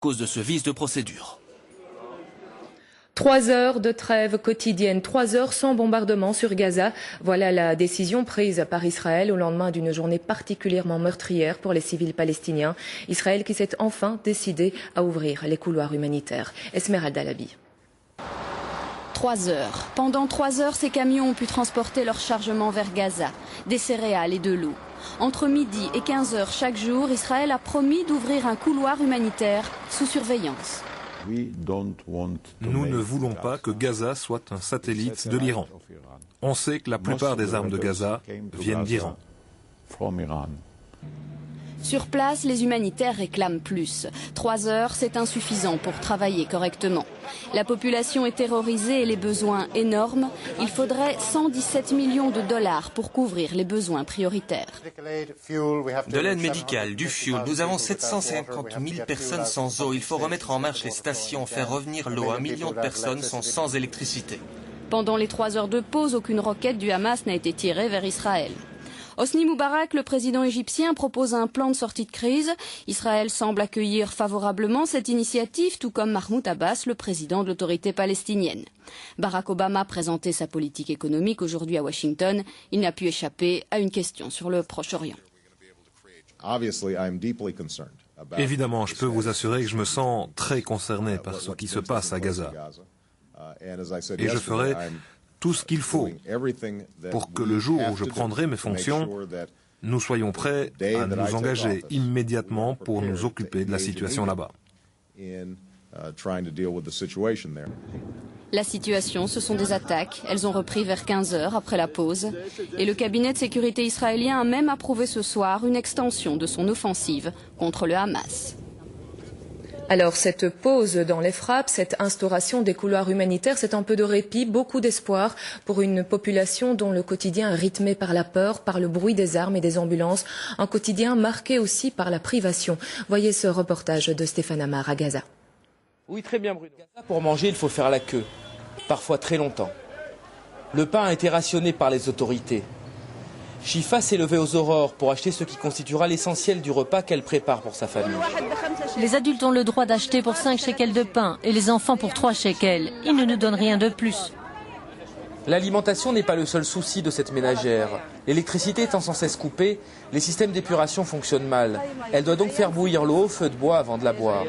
cause de ce vice de procédure. 3 heures de trêve quotidienne, 3 heures sans bombardement sur Gaza. Voilà la décision prise par Israël au lendemain d'une journée particulièrement meurtrière pour les civils palestiniens. Israël qui s'est enfin décidé à ouvrir les couloirs humanitaires. Esmeralda Labi. 3 heures. Pendant 3 heures, ces camions ont pu transporter leur chargement vers Gaza, des céréales et de l'eau. Entre midi et 15 heures chaque jour, Israël a promis d'ouvrir un couloir humanitaire sous surveillance. Nous ne voulons pas que Gaza soit un satellite de l'Iran. On sait que la plupart des armes de Gaza viennent d'Iran. Sur place, les humanitaires réclament plus. 3 heures, c'est insuffisant pour travailler correctement. La population est terrorisée et les besoins énormes. Il faudrait 117 millions de dollars pour couvrir les besoins prioritaires. De l'aide médicale, du fioul, nous avons 750 000 personnes sans eau. Il faut remettre en marche les stations, faire revenir l'eau. 1 million de personnes sont sans électricité. Pendant les 3 heures de pause, aucune roquette du Hamas n'a été tirée vers Israël. Hosni Moubarak, le président égyptien, propose un plan de sortie de crise. Israël semble accueillir favorablement cette initiative, tout comme Mahmoud Abbas, le président de l'autorité palestinienne. Barack Obama présentait sa politique économique aujourd'hui à Washington. Il n'a pu échapper à une question sur le Proche-Orient. Évidemment, je peux vous assurer que je me sens très concerné par ce qui se passe à Gaza. Et je ferai tout ce qu'il faut pour que le jour où je prendrai mes fonctions, nous soyons prêts à nous engager immédiatement pour nous occuper de la situation là-bas. La situation, ce sont des attaques. Elles ont repris vers 15 heures après la pause. Et le cabinet de sécurité israélien a même approuvé ce soir une extension de son offensive contre le Hamas. Alors cette pause dans les frappes, cette instauration des couloirs humanitaires, c'est un peu de répit, beaucoup d'espoir pour une population dont le quotidien est rythmé par la peur, par le bruit des armes et des ambulances, un quotidien marqué aussi par la privation. Voyez ce reportage de Stéphane Amar à Gaza. Oui, très bien, Bruno. Pour manger, il faut faire la queue, parfois très longtemps. Le pain a été rationné par les autorités. Shifa s'est levée aux aurores pour acheter ce qui constituera l'essentiel du repas qu'elle prépare pour sa famille. Les adultes ont le droit d'acheter pour 5 shekels de pain et les enfants pour 3 shekels. Ils ne nous donnent rien de plus. L'alimentation n'est pas le seul souci de cette ménagère. L'électricité étant sans cesse coupée, les systèmes d'épuration fonctionnent mal. Elle doit donc faire bouillir l'eau au feu de bois avant de la boire.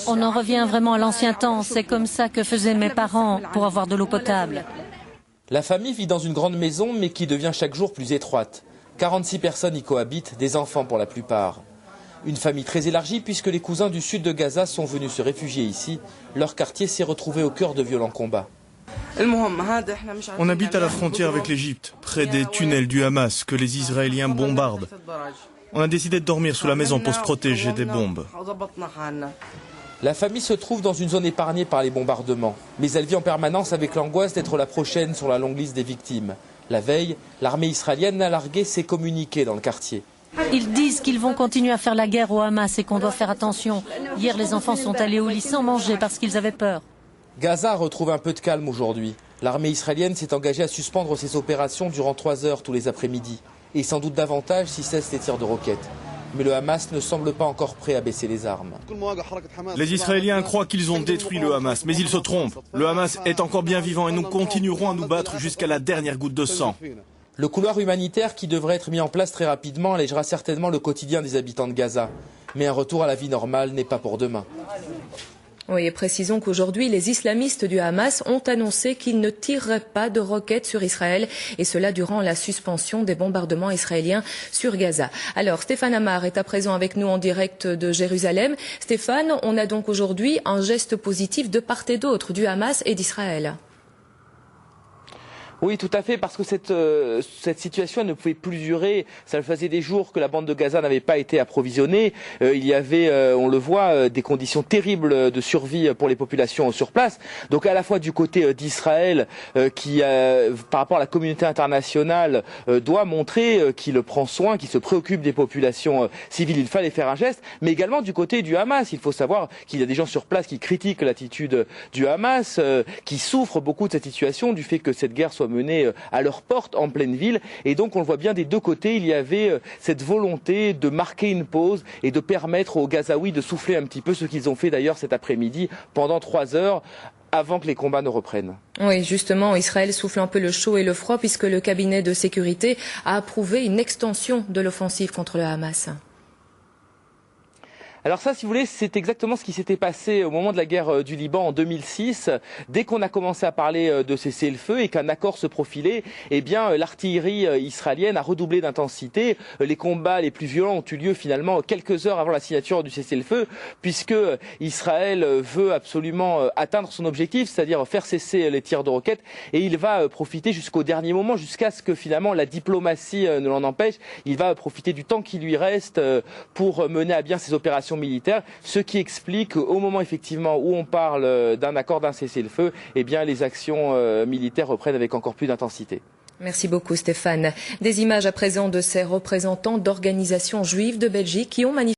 On en revient vraiment à l'ancien temps. C'est comme ça que faisaient mes parents pour avoir de l'eau potable. La famille vit dans une grande maison, mais qui devient chaque jour plus étroite. 46 personnes y cohabitent, des enfants pour la plupart. Une famille très élargie puisque les cousins du sud de Gaza sont venus se réfugier ici. Leur quartier s'est retrouvé au cœur de violents combats. On habite à la frontière avec l'Égypte, près des tunnels du Hamas que les Israéliens bombardent. On a décidé de dormir sous la maison pour se protéger des bombes. La famille se trouve dans une zone épargnée par les bombardements, mais elle vit en permanence avec l'angoisse d'être la prochaine sur la longue liste des victimes. La veille, l'armée israélienne a largué ses communiqués dans le quartier. Ils disent qu'ils vont continuer à faire la guerre au Hamas et qu'on doit faire attention. Hier, les enfants sont allés au lit sans manger parce qu'ils avaient peur. Gaza retrouve un peu de calme aujourd'hui. L'armée israélienne s'est engagée à suspendre ses opérations durant 3 heures tous les après-midi, et sans doute davantage si cessent les tirs de roquettes. Mais le Hamas ne semble pas encore prêt à baisser les armes. Les Israéliens croient qu'ils ont détruit le Hamas, mais ils se trompent. Le Hamas est encore bien vivant et nous continuerons à nous battre jusqu'à la dernière goutte de sang. Le couloir humanitaire qui devrait être mis en place très rapidement allégera certainement le quotidien des habitants de Gaza. Mais un retour à la vie normale n'est pas pour demain. Oui, et précisons qu'aujourd'hui, les islamistes du Hamas ont annoncé qu'ils ne tireraient pas de roquettes sur Israël, et cela durant la suspension des bombardements israéliens sur Gaza. Alors, Stéphane Amar est à présent avec nous en direct de Jérusalem. Stéphane, on a donc aujourd'hui un geste positif de part et d'autre, du Hamas et d'Israël. Oui, tout à fait, parce que cette situation ne pouvait plus durer. Ça faisait des jours que la bande de Gaza n'avait pas été approvisionnée. Il y avait, on le voit, des conditions terribles de survie pour les populations sur place. Donc à la fois du côté d'Israël, qui, par rapport à la communauté internationale, doit montrer qu'il prend soin, qu'il se préoccupe des populations civiles. Il fallait faire un geste, mais également du côté du Hamas. Il faut savoir qu'il y a des gens sur place qui critiquent l'attitude du Hamas, qui souffrent beaucoup de cette situation, du fait que cette guerre soit soit menée à leur porte en pleine ville. Et donc on le voit bien des deux côtés, il y avait cette volonté de marquer une pause et de permettre aux Gazaouis de souffler un petit peu, ce qu'ils ont fait d'ailleurs cet après-midi pendant 3 heures avant que les combats ne reprennent. Oui, justement, Israël souffle un peu le chaud et le froid puisque le cabinet de sécurité a approuvé une extension de l'offensive contre le Hamas. Alors ça, si vous voulez, c'est exactement ce qui s'était passé au moment de la guerre du Liban en 2006. Dès qu'on a commencé à parler de cessez-le-feu et qu'un accord se profilait, eh bien, l'artillerie israélienne a redoublé d'intensité. Les combats les plus violents ont eu lieu finalement quelques heures avant la signature du cessez-le-feu, puisque Israël veut absolument atteindre son objectif, c'est-à-dire faire cesser les tirs de roquettes, et il va profiter jusqu'au dernier moment, jusqu'à ce que finalement la diplomatie ne l'en empêche. Il va profiter du temps qui lui reste pour mener à bien ses opérations militaires, ce qui explique au moment effectivement où on parle d'un accord, d'un cessez-le-feu, eh bien les actions militaires reprennent avec encore plus d'intensité. Merci beaucoup Stéphane. Des images à présent de ces représentants d'organisations juives de Belgique qui ont manifesté